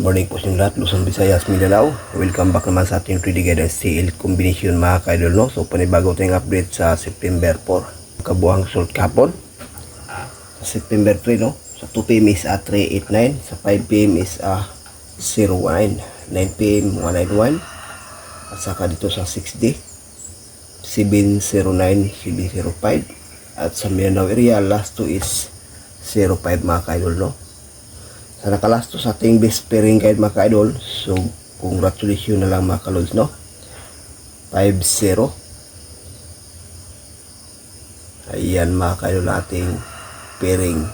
morning po sa inyo lahat, Luzon, Visayas, Mindanao. Welcome back naman sa ating 3D guidance CL combination mga ka-idol, no? So panibago tayong update sa September 4. Kabuang result kahapon. Sa September 3, no? Sa 2pm is 389, sa 5pm is 019, 9pm 191, at saka dito sa 6D 709, 705, at sa Mindanao area last 2 is 05 mga ka-idol, no? Sa nakalasto sa ating best pairing guide mga ka-idol. So congratulations na lang mga ka-lods, no? 5-0. Ayan mga ka-idol ating pairing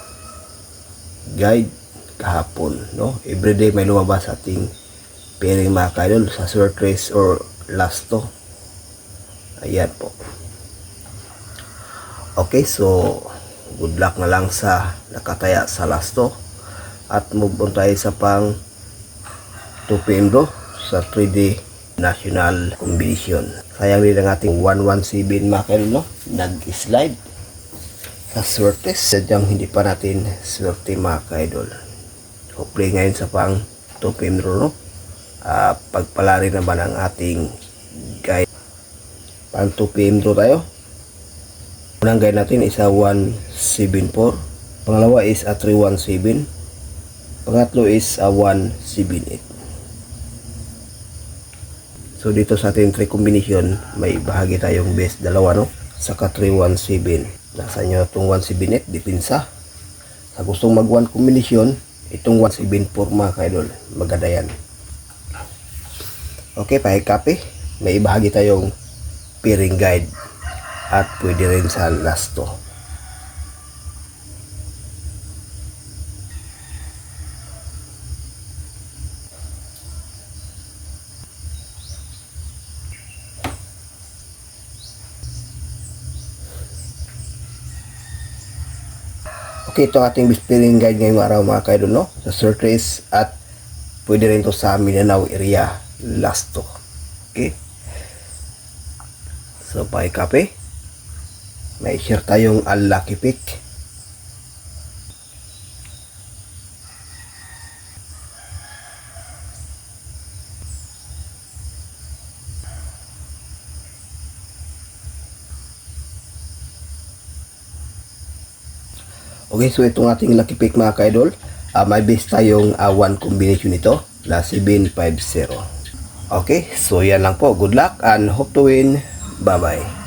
guide kahapon, no? Everyday may lumabas sa ating pairing mga ka-idol sa short race or lasto. Ayan po. Okay, so good luck na lang sa nakataya sa lasto. At move on tayo sa pang 2pm bro sa 3D national combination. Sayang din ang ating 117 mga ka-idol, no? Nag-slide sa swerte. Sadyang hindi pa natin swerte mga ka-idol. Hopefully ngayon sa pang 2pm bro, no? Pagpala rin naman ang ating guide. Pang 2pm bro tayo. Unang guide natin is 174. Pangalawa is 317. Pangatlo is 178. So dito sa ating 3 combination, may bahagi tayong best dalawa, no? Saka 317. Nasa inyo itong 178, dipinsa. Sa gustong mag 1 combination, itong 174 mga ka-idol, maganda yan. Okay, pahikapi. May bahagi tayong pairing guide at pwede rin sa lasto. Okay, ito ang ating best pairing guide ngayong araw mga ka-idol, no? Sa surface at pwede rin to sa Mindanao area lasto. Okay, so pahikapi. May share tayong lucky pick. Okay, so itong ating lucky pick mga ka-idol, may base tayong 1 combination ito na 750. Okay, so yan lang po. Good luck and hope to win. Bye bye.